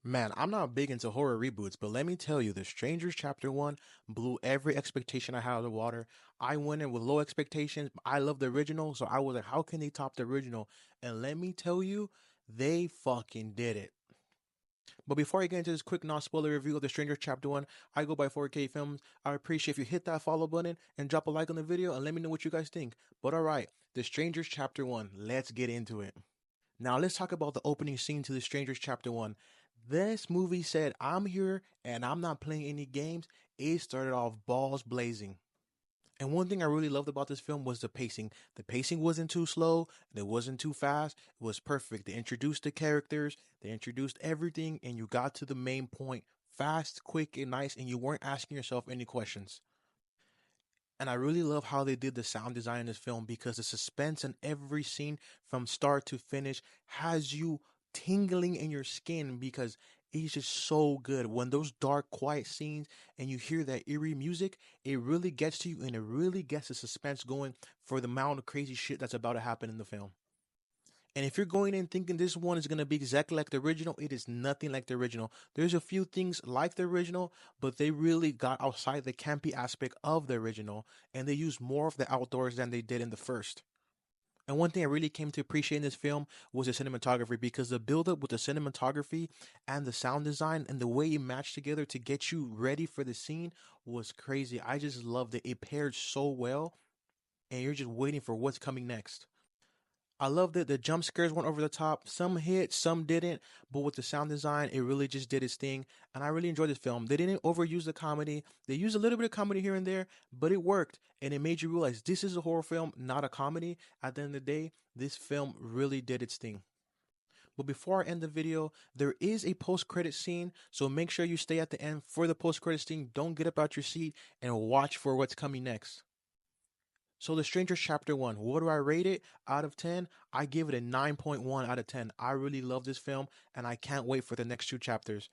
Man, I'm not big into horror reboots, but let me tell you, The Strangers Chapter 1 blew every expectation I had out of the water. I went in with low expectations. I love the original, so I was like, how can they top the original? And let me tell you, they fucking did it. But before I get into this quick non-spoiler review of The Strangers Chapter 1, I go by 4K Films. I appreciate if you hit that follow button and drop a like on the video and let me know what you guys think. But alright, The Strangers Chapter 1, let's get into it. Now let's talk about the opening scene to The Strangers Chapter 1. This movie said, I'm here and I'm not playing any games. It started off balls blazing. And one thing I really loved about this film was the pacing. The pacing wasn't too slow and it wasn't too fast. It was perfect. They introduced the characters, they introduced everything, and you got to the main point fast, quick, and nice, and you weren't asking yourself any questions. And I really love how they did the sound design in this film because the suspense in every scene from start to finish has you tingling in your skin because it's just so good. When those dark, quiet scenes and you hear that eerie music, it really gets to you and it really gets the suspense going for the amount of crazy shit that's about to happen in the film. And if you're going in thinking this one is going to be exactly like the original, it is nothing like the original. There's a few things like the original, but they really got outside the campy aspect of the original and they used more of the outdoors than they did in the first. And one thing I really came to appreciate in this film was the cinematography because the build up with the cinematography and the sound design and the way it matched together to get you ready for the scene was crazy. I just loved it. It paired so well and you're just waiting for what's coming next. I loved it. The jump scares went over the top. Some hit, some didn't. But with the sound design, it really just did its thing. And I really enjoyed this film. They didn't overuse the comedy. They used a little bit of comedy here and there, but it worked. And it made you realize this is a horror film, not a comedy. At the end of the day, this film really did its thing. But before I end the video, there is a post-credit scene. So make sure you stay at the end for the post-credit scene. Don't get up out your seat and watch for what's coming next. So The Strangers Chapter 1, what do I rate it out of 10? I give it a 9.1 out of 10. I really love this film and I can't wait for the next two chapters.